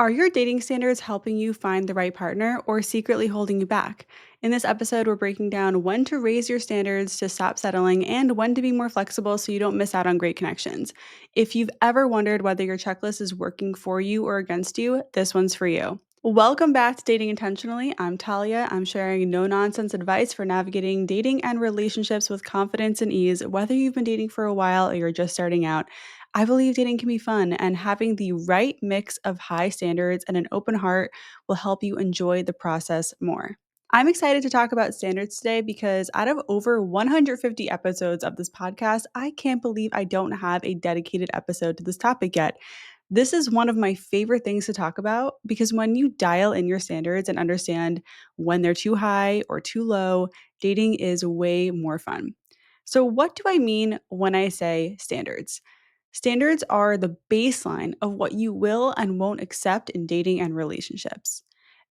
Are your dating standards helping you find the right partner or secretly holding you back? In this episode, we're breaking down when to raise your standards to stop settling and when to be more flexible so you don't miss out on great connections. If you've ever wondered whether your checklist is working for you or against you, this one's for you. Welcome back to Dating Intentionally. I'm Talia. I'm sharing no nonsense advice for navigating dating and relationships with confidence and ease, whether you've been dating for a while or you're just starting out. I believe dating can be fun, and having the right mix of high standards and an open heart will help you enjoy the process more. I'm excited to talk about standards today because out of over 150 episodes of this podcast, I can't believe I don't have a dedicated episode to this topic yet. This is one of my favorite things to talk about because when you dial in your standards and understand when they're too high or too low, dating is way more fun. So, what do I mean when I say standards? Standards are the baseline of what you will and won't accept in dating and relationships.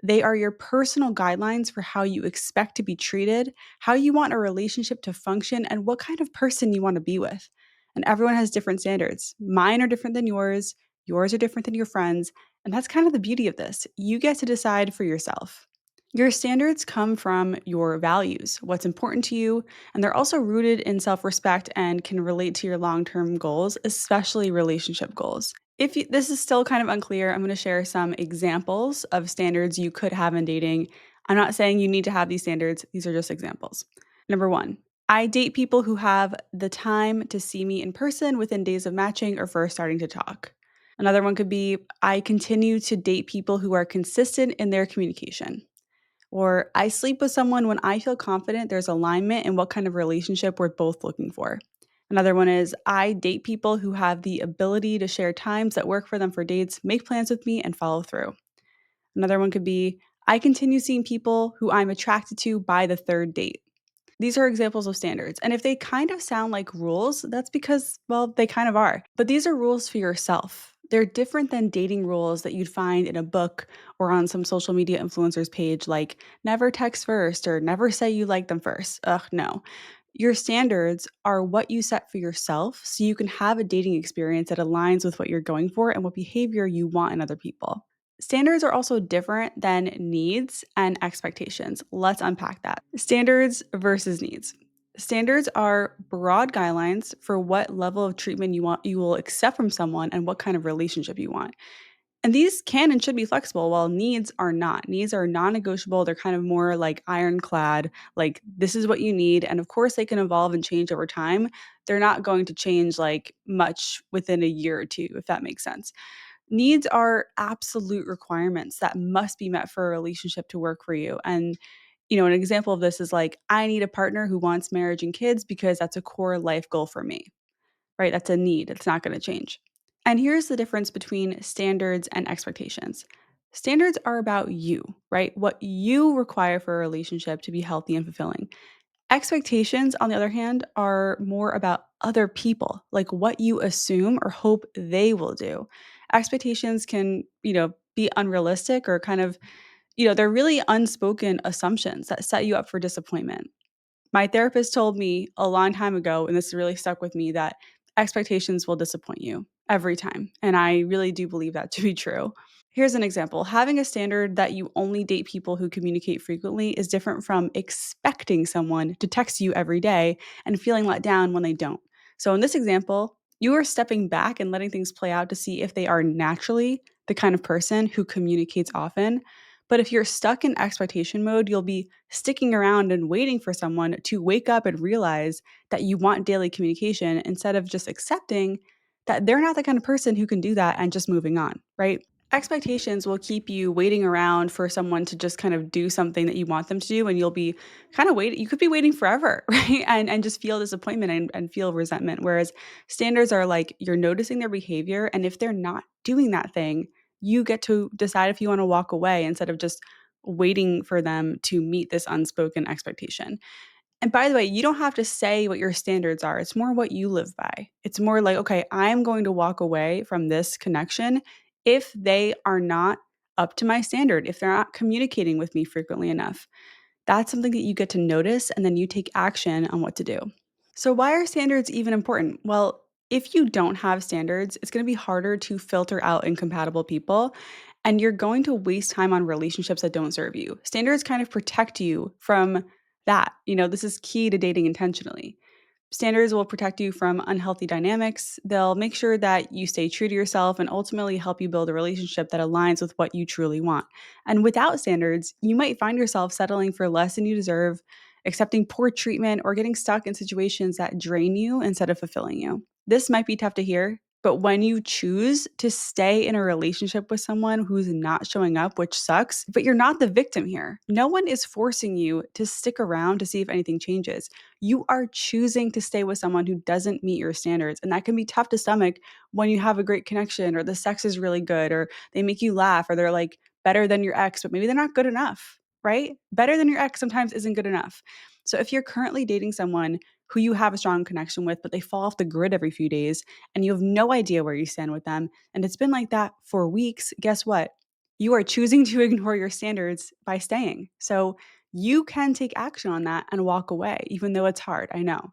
They are your personal guidelines for how you expect to be treated, how you want a relationship to function, and what kind of person you want to be with. And everyone has different standards. Mine are different than yours are different than your friends. And that's kind of the beauty of this. You get to decide for yourself. Your standards come from your values, what's important to you, and they're also rooted in self respect and can relate to your long term goals, especially relationship goals. This is still kind of unclear, I'm going to share some examples of standards you could have in dating. I'm not saying you need to have these standards, these are just examples. Number one, I date people who have the time to see me in person within days of matching or first starting to talk. Another one could be I continue to date people who are consistent in their communication. Or I sleep with someone when I feel confident there's alignment in what kind of relationship we're both looking for. Another one is I date people who have the ability to share times that work for them for dates, make plans with me, and follow through. Another one could be I continue seeing people who I'm attracted to by the third date. These are examples of standards. And if they kind of sound like rules, that's because, well, they kind of are. But these are rules for yourself. They're different than dating rules that you'd find in a book or on some social media influencer's page, like never text first or never say you like them first. Ugh, no. Your standards are what you set for yourself so you can have a dating experience that aligns with what you're going for and what behavior you want in other people. Standards are also different than needs and expectations. Let's unpack that. Standards versus needs. Standards are broad guidelines for what level of treatment you will accept from someone and what kind of relationship you want. And these can and should be flexible, while needs are not. Needs are non negotiable. They're kind of more like ironclad, like this is what you need. And of course, they can evolve and change over time. They're not going to change like much within a year or two, if that makes sense. Needs are absolute requirements that must be met for a relationship to work for you. And, an example of this is like, I need a partner who wants marriage and kids because that's a core life goal for me, right? That's a need. It's not going to change. And here's the difference between standards and expectations. Standards are about you, right? What you require for a relationship to be healthy and fulfilling. Expectations, on the other hand, are more about other people, like what you assume or hope they will do. Expectations can, be unrealistic or kind of, they're really unspoken assumptions that set you up for disappointment. My therapist told me a long time ago, and this really stuck with me, that expectations will disappoint you every time. And I really do believe that to be true. Here's an example. Having a standard that you only date people who communicate frequently is different from expecting someone to text you every day and feeling let down when they don't. So, in this example, you are stepping back and letting things play out to see if they are naturally the kind of person who communicates often. But if you're stuck in expectation mode, you'll be sticking around and waiting for someone to wake up and realize that you want daily communication instead of just accepting that they're not the kind of person who can do that and just moving on, right? Expectations will keep you waiting around for someone to just kind of do something that you want them to do, and you'll be kind of waiting. You could be waiting forever, right? And just feel disappointment and feel resentment. Whereas standards are like you're noticing their behavior, and if they're not doing that thing, you get to decide if you want to walk away instead of just waiting for them to meet this unspoken expectation. And by the way, you don't have to say what your standards are. It's more what you live by. It's more like, okay, I'm going to walk away from this connection if they are not up to my standard, if they're not communicating with me frequently enough. That's something that you get to notice and then you take action on what to do. So, why are standards even important? Well, if you don't have standards, it's going to be harder to filter out incompatible people. And you're going to waste time on relationships that don't serve you. Standards kind of protect you from that. This is key to dating intentionally. Standards will protect you from unhealthy dynamics. They'll make sure that you stay true to yourself and ultimately help you build a relationship that aligns with what you truly want. And without standards, you might find yourself settling for less than you deserve, accepting poor treatment, or getting stuck in situations that drain you instead of fulfilling you. This might be tough to hear, but when you choose to stay in a relationship with someone who's not showing up, which sucks, but you're not the victim here. No one is forcing you to stick around to see if anything changes. You are choosing to stay with someone who doesn't meet your standards. And that can be tough to stomach when you have a great connection or the sex is really good or they make you laugh or they're like better than your ex, but maybe they're not good enough, right? Better than your ex sometimes isn't good enough. So if you're currently dating someone who you have a strong connection with, but they fall off the grid every few days and you have no idea where you stand with them, and it's been like that for weeks, guess what? You are choosing to ignore your standards by staying. So you can take action on that and walk away, even though it's hard. I know.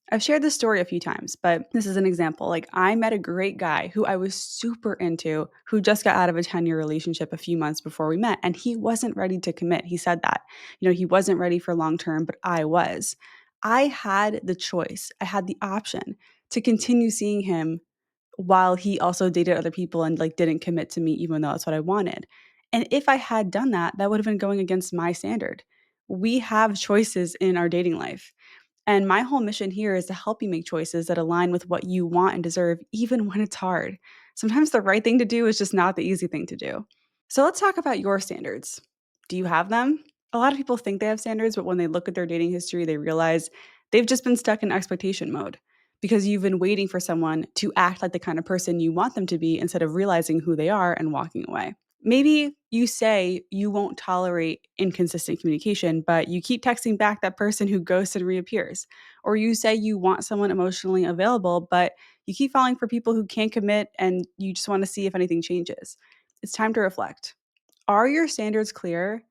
I've shared this story a few times, but this is an example. Like, I met a great guy who I was super into, who just got out of a 10-year relationship a few months before we met, and he wasn't ready to commit. He said that. He wasn't ready for long term, but I was. I had the choice, I had the option to continue seeing him while he also dated other people and like didn't commit to me, even though that's what I wanted. And if I had done that, that would have been going against my standard. We have choices in our dating life. And my whole mission here is to help you make choices that align with what you want and deserve, even when it's hard. Sometimes the right thing to do is just not the easy thing to do. So let's talk about your standards. Do you have them? A lot of people think they have standards, but when they look at their dating history, they realize they've just been stuck in expectation mode because you've been waiting for someone to act like the kind of person you want them to be instead of realizing who they are and walking away. Maybe you say you won't tolerate inconsistent communication, but you keep texting back that person who ghosts and reappears. Or you say you want someone emotionally available, but you keep falling for people who can't commit and you just want to see if anything changes. It's time to reflect. Are your standards clear?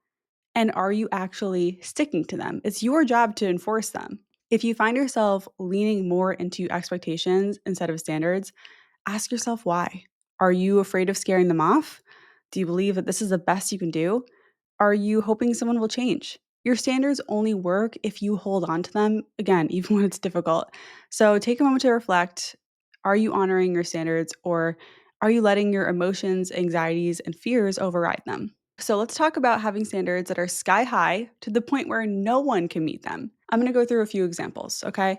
And are you actually sticking to them? It's your job to enforce them. If you find yourself leaning more into expectations instead of standards, ask yourself why. Are you afraid of scaring them off? Do you believe that this is the best you can do? Are you hoping someone will change? Your standards only work if you hold on to them, again, even when it's difficult. So take a moment to reflect. Are you honoring your standards or are you letting your emotions, anxieties, and fears override them? So let's talk about having standards that are sky high to the point where no one can meet them. I'm going to go through a few examples, okay?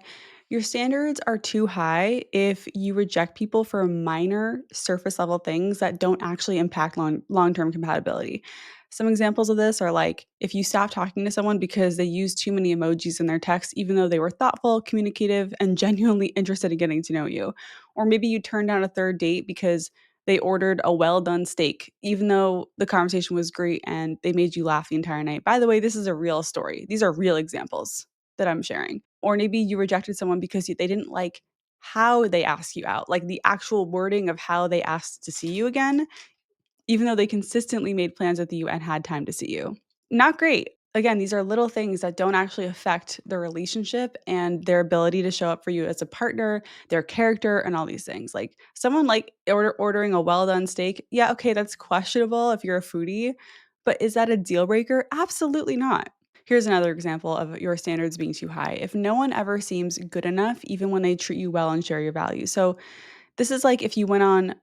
Your standards are too high if you reject people for minor surface level things that don't actually impact long-term compatibility. Some examples of this are like if you stop talking to someone because they use too many emojis in their text, even though they were thoughtful, communicative, and genuinely interested in getting to know you. Or maybe you turn down a third date because they ordered a well done steak, even though the conversation was great and they made you laugh the entire night. By the way, this is a real story. These are real examples that I'm sharing. Or maybe you rejected someone because they didn't like how they asked you out, like the actual wording of how they asked to see you again, even though they consistently made plans with you and had time to see you. Not great. Again, these are little things that don't actually affect the relationship and their ability to show up for you as a partner, their character, and all these things. Like someone like ordering a well done steak. Yeah, okay, that's questionable if you're a foodie, but is that a deal breaker? Absolutely not. Here's another example of your standards being too high. If no one ever seems good enough, even when they treat you well and share your values. So, this is like if you went on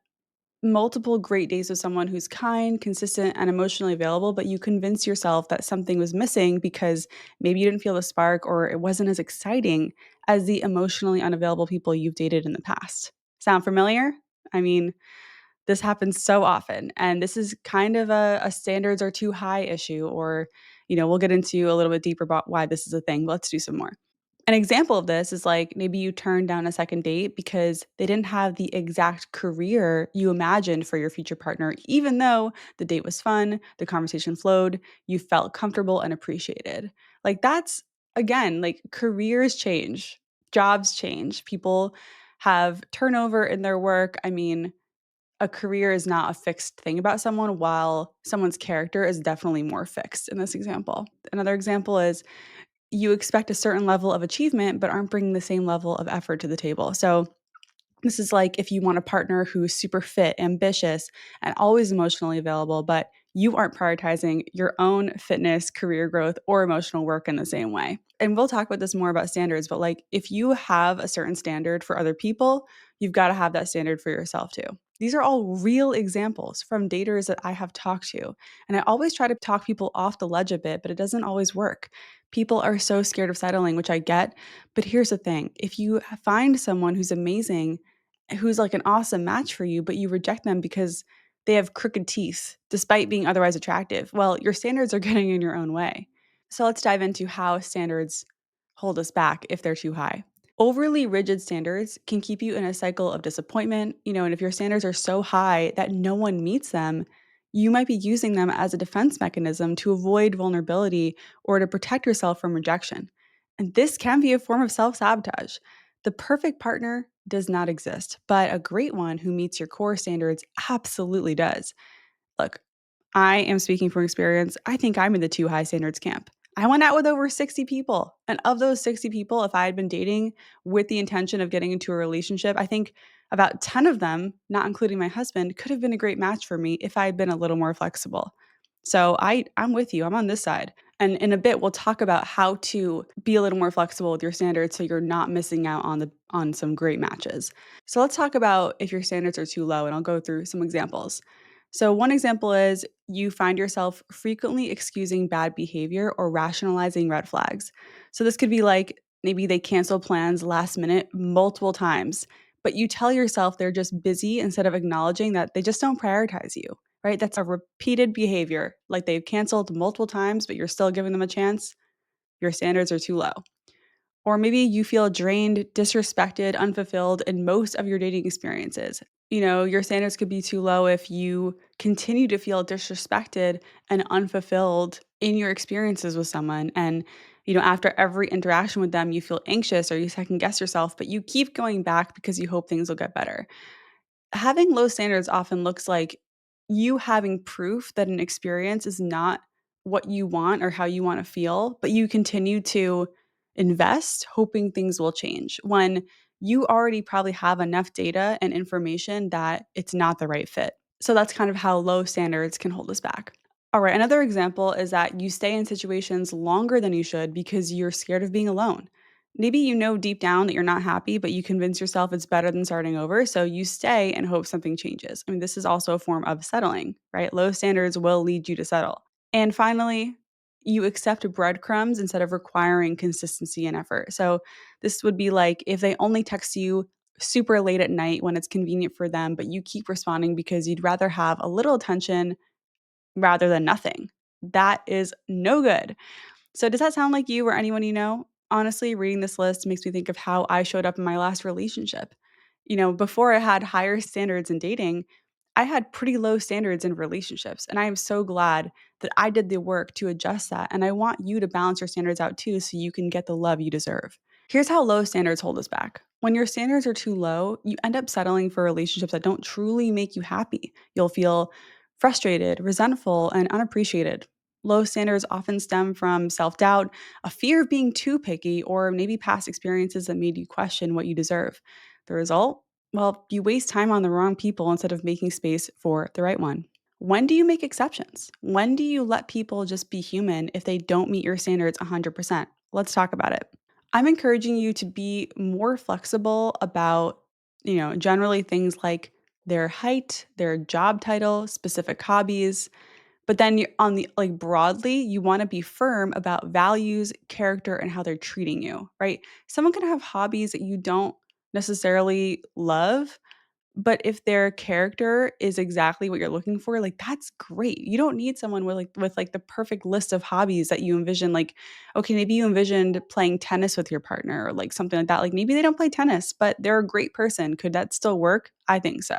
multiple great days with someone who's kind, consistent, and emotionally available, but you convinced yourself that something was missing because maybe you didn't feel the spark or it wasn't as exciting as the emotionally unavailable people you've dated in the past. Sound familiar? I mean, this happens so often. And this is kind of a standards are too high issue, or, we'll get into a little bit deeper about why this is a thing. But let's do some more. An example of this is like maybe you turned down a second date because they didn't have the exact career you imagined for your future partner, even though the date was fun, the conversation flowed, you felt comfortable and appreciated. Like that's, again, like careers change, jobs change, people have turnover in their work. I mean, a career is not a fixed thing about someone, while someone's character is definitely more fixed in this example. Another example is you expect a certain level of achievement, but aren't bringing the same level of effort to the table. So This is like if you want a partner who's super fit, ambitious, and always emotionally available, but you aren't prioritizing your own fitness, career growth, or emotional work in the same way. And we'll talk about this more about standards, but like if you have a certain standard for other people, you've got to have that standard for yourself too. These are all real examples from daters that I have talked to. And I always try to talk people off the ledge a bit, but it doesn't always work. People are so scared of settling, which I get. But here's the thing, if you find someone who's amazing, who's like an awesome match for you, but you reject them because they have crooked teeth despite being otherwise attractive, well, your standards are getting in your own way. So let's dive into how standards hold us back if they're too high. Overly rigid standards can keep you in a cycle of disappointment, and if your standards are so high that no one meets them, you might be using them as a defense mechanism to avoid vulnerability or to protect yourself from rejection. And this can be a form of self sabotage. The perfect partner does not exist, but a great one who meets your core standards absolutely does. Look, I am speaking from experience. I think I'm in the too high standards camp. I went out with over 60 people. And of those 60 people, if I had been dating with the intention of getting into a relationship, I think about 10 of them, not including my husband, could have been a great match for me if I had been a little more flexible. So I'm with you. I'm on this side. And in a bit, we'll talk about how to be a little more flexible with your standards so you're not missing out on some great matches. So let's talk about if your standards are too low, and I'll go through some examples. So, one example is you find yourself frequently excusing bad behavior or rationalizing red flags. So, this could be like maybe they cancel plans last minute multiple times, but you tell yourself they're just busy instead of acknowledging that they just don't prioritize you, right? That's a repeated behavior. Like they've canceled multiple times, but you're still giving them a chance. Your standards are too low. Or maybe you feel drained, disrespected, unfulfilled in most of your dating experiences. Your standards could be too low if you continue to feel disrespected and unfulfilled in your experiences with someone. And, after every interaction with them, you feel anxious or you second guess yourself, but you keep going back because you hope things will get better. Having low standards often looks like you having proof that an experience is not what you want or how you want to feel, but you continue to invest hoping things will change when you already probably have enough data and information that it's not the right fit. So that's kind of how low standards can hold us back. All right, another example is that you stay in situations longer than you should because you're scared of being alone. Maybe you know deep down that you're not happy, but you convince yourself it's better than starting over. So you stay and hope something changes. I mean, this is also a form of settling, right? Low standards will lead you to settle. And finally, you accept breadcrumbs instead of requiring consistency and effort. So this would be like if they only text you super late at night when it's convenient for them, but you keep responding because you'd rather have a little attention rather than nothing. That is no good. So, does that sound like you or anyone you know? Honestly, reading this list makes me think of how I showed up in my last relationship. Before I had higher standards in dating, I had pretty low standards in relationships. And I am so glad that I did the work to adjust that. And I want you to balance your standards out too so you can get the love you deserve. Here's how low standards hold us back. When your standards are too low, you end up settling for relationships that don't truly make you happy. You'll feel frustrated, resentful, and unappreciated. Low standards often stem from self doubt, a fear of being too picky, or maybe past experiences that made you question what you deserve. The result? Well, you waste time on the wrong people instead of making space for the right one. When do you make exceptions? When do you let people just be human if they don't meet your standards 100%? Let's talk about it. I'm encouraging you to be more flexible about, generally things like their height, their job title, specific hobbies, but then you on the like broadly, you wanna be firm about values, character, and how they're treating you, right? Someone can have hobbies that you don't necessarily love, but if their character is exactly what you're looking for, like, that's great. You don't need someone with the perfect list of hobbies that you envision, like, okay, maybe you envisioned playing tennis with your partner or, like, something like that. Like, maybe they don't play tennis, but they're a great person. Could that still work? I think so.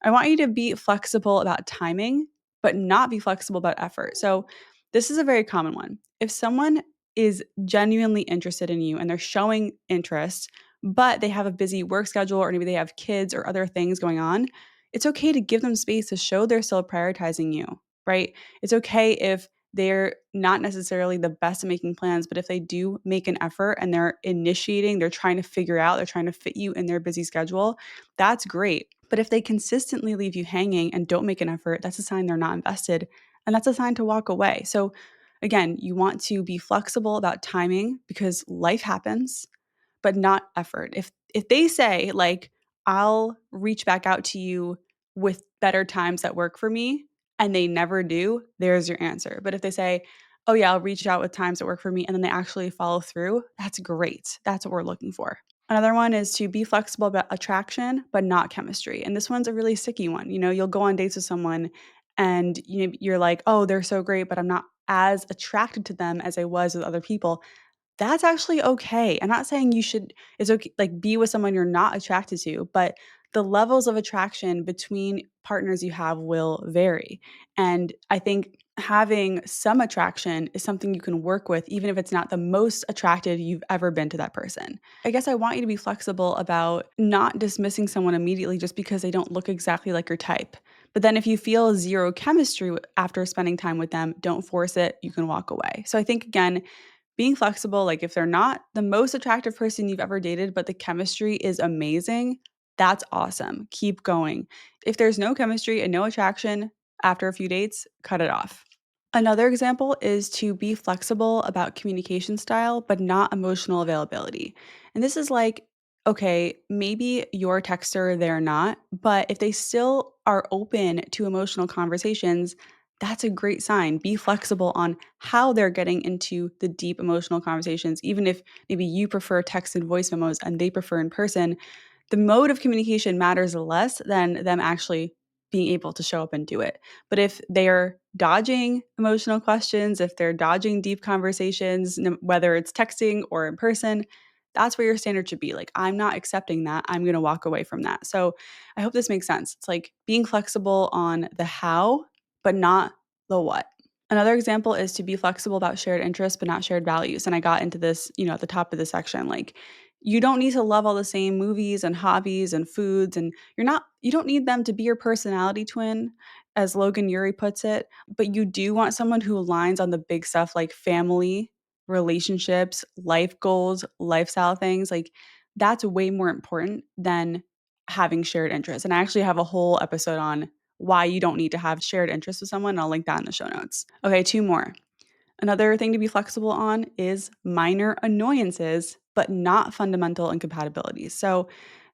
I want you to be flexible about timing, but not be flexible about effort. So, this is a very common one. If someone is genuinely interested in you and they're showing interest, but they have a busy work schedule or maybe they have kids or other things going on, it's okay to give them space to show they're still prioritizing you, right? It's okay if they're not necessarily the best at making plans, but if they do make an effort and they're initiating, they're trying to figure out, they're trying to fit you in their busy schedule, that's great. But if they consistently leave you hanging and don't make an effort, that's a sign they're not invested. And that's a sign to walk away. So, again, you want to be flexible about timing because life happens, but not effort. If they say like I'll reach back out to you with better times that work for me and they never do, there's your answer. But if they say, "Oh yeah, I'll reach out with times that work for me," and then they actually follow through, that's great. That's what we're looking for. Another one is to be flexible about attraction, but not chemistry. And this one's a really sticky one. You'll go on dates with someone and you're like, "Oh, they're so great, but I'm not as attracted to them as I was with other people." That's actually okay. I'm not saying you should it's okay like be with someone you're not attracted to, but the levels of attraction between partners you have will vary. And I think having some attraction is something you can work with even if it's not the most attracted you've ever been to that person. I guess I want you to be flexible about not dismissing someone immediately just because they don't look exactly like your type. But then if you feel zero chemistry after spending time with them, don't force it. You can walk away. So I think again, being flexible, like if they're not the most attractive person you've ever dated, but the chemistry is amazing, that's awesome. Keep going. If there's no chemistry and no attraction after a few dates, cut it off. Another example is to be flexible about communication style, but not emotional availability. And this is like, okay, maybe you're a texter, they're not, but if they still are open to emotional conversations, that's a great sign. Be flexible on how they're getting into the deep emotional conversations, even if maybe you prefer text and voice memos and they prefer in person. The mode of communication matters less than them actually being able to show up and do it. But if they're dodging emotional questions, if they're dodging deep conversations, whether it's texting or in person, that's where your standard should be. Like, I'm not accepting that. I'm going to walk away from that. So I hope this makes sense. It's like being flexible on the how, but not the what. Another example is to be flexible about shared interests, but not shared values. And I got into this, at the top of the section. Like, you don't need to love all the same movies and hobbies and foods. And you don't need them to be your personality twin, as Logan Ury puts it. But you do want someone who aligns on the big stuff like family, relationships, life goals, lifestyle things. Like, that's way more important than having shared interests. And I actually have a whole episode on why you don't need to have shared interests with someone. And I'll link that in the show notes. Okay, two more. Another thing to be flexible on is minor annoyances, but not fundamental incompatibilities. So,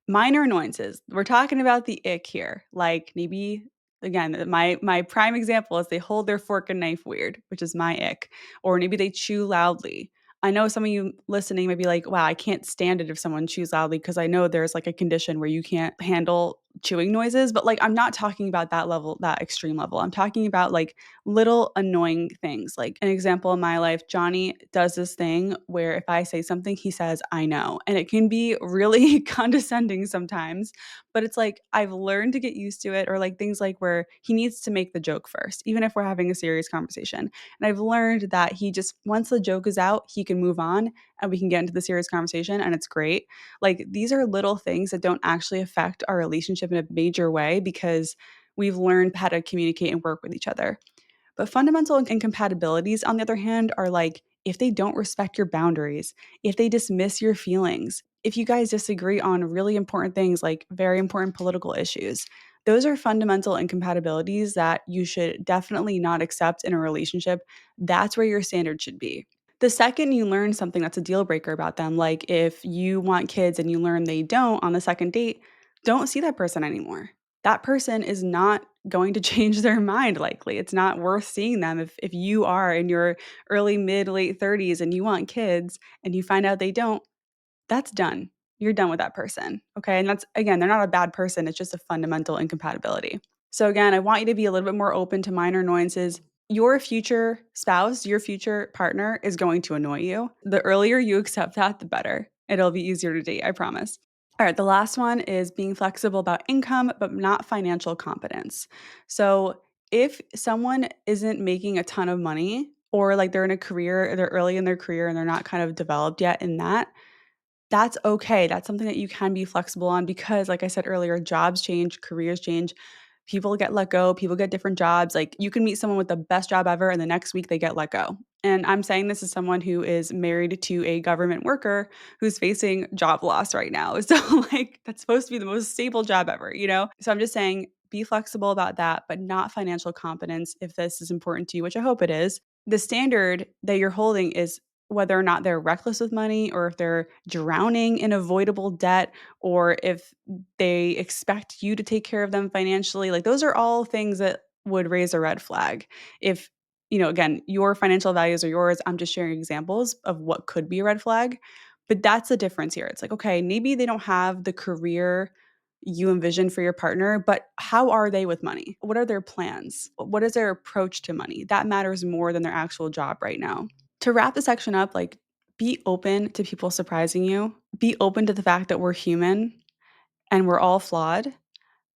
minor annoyances, we're talking about the ick here. Like maybe again, my prime example is they hold their fork and knife weird, which is my ick, or maybe they chew loudly. I know some of you listening might be like, wow, I can't stand it if someone chews loudly because I know there's like a condition where you can't handle chewing noises, but like I'm not talking about that level, that extreme level. I'm talking about like little annoying things. Like an example in my life, Johnny does this thing where if I say something, he says, I know. And it can be really condescending sometimes, but it's like I've learned to get used to it, or like things like where he needs to make the joke first, even if we're having a serious conversation. And I've learned that he just, once the joke is out, he can move on and we can get into the serious conversation and it's great. Like these are little things that don't actually affect our relationship in a major way because we've learned how to communicate and work with each other. But fundamental incompatibilities, on the other hand, are like if they don't respect your boundaries, if they dismiss your feelings, if you guys disagree on really important things like very important political issues, those are fundamental incompatibilities that you should definitely not accept in a relationship. That's where your standard should be. The second you learn something that's a deal breaker about them, like if you want kids and you learn they don't on the second date, don't see that person anymore. That person is not going to change their mind likely. It's not worth seeing them if you are in your early, mid, late 30s and you want kids and you find out they don't, that's done. You're done with that person. Okay. And that's, again, they're not a bad person. It's just a fundamental incompatibility. So, again, I want you to be a little bit more open to minor annoyances. Your future spouse, your future partner is going to annoy you. The earlier you accept that, the better. It'll be easier to date, I promise. All right, the last one is being flexible about income, but not financial competence. So, if someone isn't making a ton of money, or like they're in a career, they're early in their career and they're not kind of developed yet in that, that's okay. That's something that you can be flexible on because, like I said earlier, jobs change, careers change. People get let go, people get different jobs. Like you can meet someone with the best job ever and the next week they get let go. And I'm saying this as someone who is married to a government worker who's facing job loss right now. So like that's supposed to be the most stable job ever, you know? So I'm just saying be flexible about that, but not financial competence if this is important to you, which I hope it is. The standard that you're holding is whether or not they're reckless with money or if they're drowning in avoidable debt or if they expect you to take care of them financially. Like those are all things that would raise a red flag. If, again, your financial values are yours, I'm just sharing examples of what could be a red flag. But that's the difference here. It's like, okay, maybe they don't have the career you envision for your partner, but how are they with money? What are their plans? What is their approach to money? That matters more than their actual job right now. To wrap the section up, like be open to people surprising you. Be open to the fact that we're human and we're all flawed,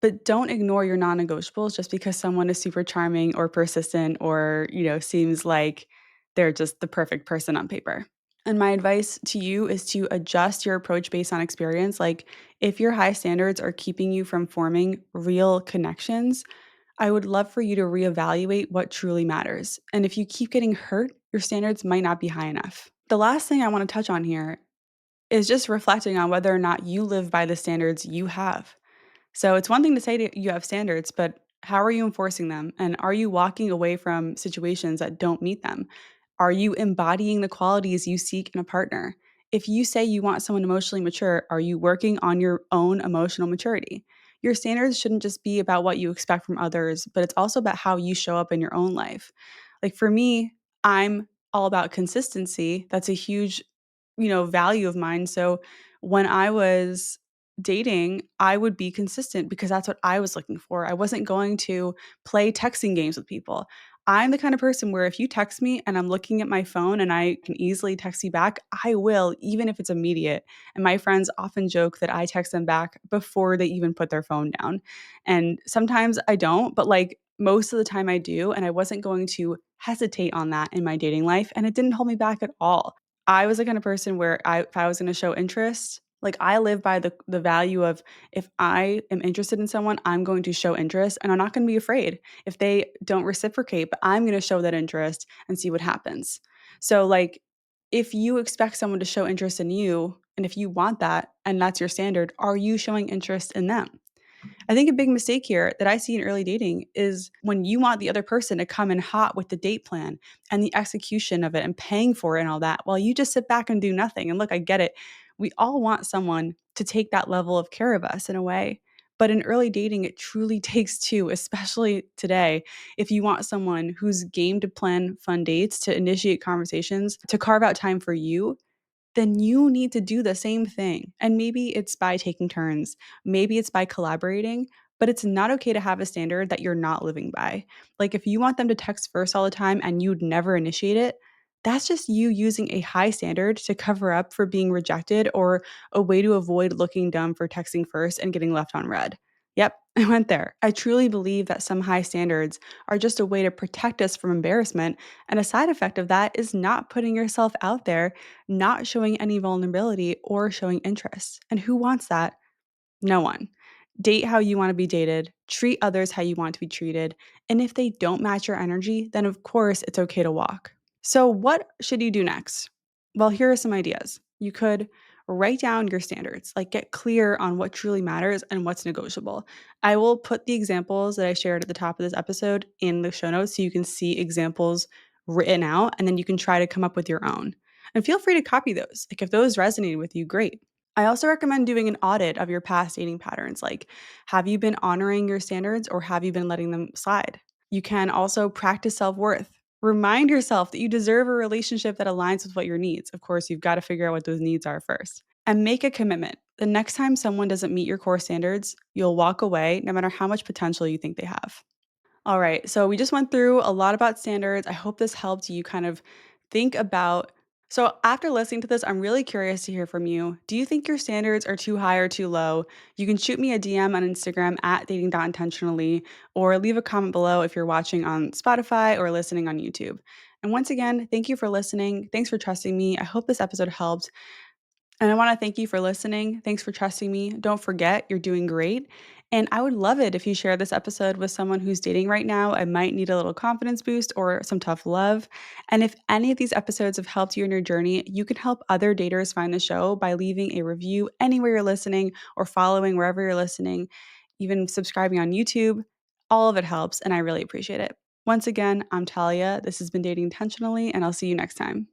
but don't ignore your non-negotiables just because someone is super charming or persistent or, seems like they're just the perfect person on paper. And my advice to you is to adjust your approach based on experience. Like if your high standards are keeping you from forming real connections, I would love for you to reevaluate what truly matters. And if you keep getting hurt, your standards might not be high enough. The last thing I want to touch on here is just reflecting on whether or not you live by the standards you have. So it's one thing to say you have standards, but how are you enforcing them? And are you walking away from situations that don't meet them? Are you embodying the qualities you seek in a partner? If you say you want someone emotionally mature, are you working on your own emotional maturity? Your standards shouldn't just be about what you expect from others, but it's also about how you show up in your own life. Like for me, I'm all about consistency. That's a huge, value of mine. So when I was dating, I would be consistent because that's what I was looking for. I wasn't going to play texting games with people. I'm the kind of person where if you text me and I'm looking at my phone and I can easily text you back, I will, even if it's immediate. And my friends often joke that I text them back before they even put their phone down. And sometimes I don't, but like most of the time I do. And I wasn't going to hesitate on that in my dating life. And it didn't hold me back at all. I was the kind of person where if I was going to show interest, like I live by the value of if I am interested in someone, I'm going to show interest and I'm not going to be afraid if they don't reciprocate, but I'm going to show that interest and see what happens. So like if you expect someone to show interest in you and if you want that and that's your standard, are you showing interest in them? I think a big mistake here that I see in early dating is when you want the other person to come in hot with the date plan and the execution of it and paying for it and all that, while you just sit back and do nothing. And look, I get it. We all want someone to take that level of care of us in a way. But in early dating, it truly takes two, especially today. If you want someone who's game to plan fun dates, to initiate conversations, to carve out time for you, then you need to do the same thing. And maybe it's by taking turns, maybe it's by collaborating, but it's not okay to have a standard that you're not living by. Like if you want them to text first all the time and you'd never initiate it, that's just you using a high standard to cover up for being rejected or a way to avoid looking dumb for texting first and getting left on red. Yep, I went there. I truly believe that some high standards are just a way to protect us from embarrassment. And a side effect of that is not putting yourself out there, not showing any vulnerability or showing interest. And who wants that? No one. Date how you want to be dated, treat others how you want to be treated. And if they don't match your energy, then of course it's okay to walk. So, what should you do next? Well, here are some ideas. You could write down your standards, like get clear on what truly matters and what's negotiable. I will put the examples that I shared at the top of this episode in the show notes so you can see examples written out and then you can try to come up with your own. And feel free to copy those. Like if those resonated with you, great. I also recommend doing an audit of your past dating patterns. Like, have you been honoring your standards or have you been letting them slide? You can also practice self worth. Remind yourself that you deserve a relationship that aligns with what your needs. Of course, you've got to figure out what those needs are first. And make a commitment. The next time someone doesn't meet your core standards, you'll walk away no matter how much potential you think they have. All right. So we just went through a lot about standards. I hope this helped you kind of think about. So after listening to this, I'm really curious to hear from you. Do you think your standards are too high or too low? You can shoot me a DM on Instagram at dating.intentionally or leave a comment below if you're watching on Spotify or listening on YouTube. And once again, thank you for listening. Thanks for trusting me. I hope this episode helped. And I want to thank you for listening. Thanks for trusting me. Don't forget, you're doing great. And I would love it if you share this episode with someone who's dating right now and might need a little confidence boost or some tough love. And if any of these episodes have helped you in your journey, you can help other daters find the show by leaving a review anywhere you're listening or following wherever you're listening, even subscribing on YouTube. All of it helps, and I really appreciate it. Once again, I'm Talia. This has been Dating Intentionally, and I'll see you next time.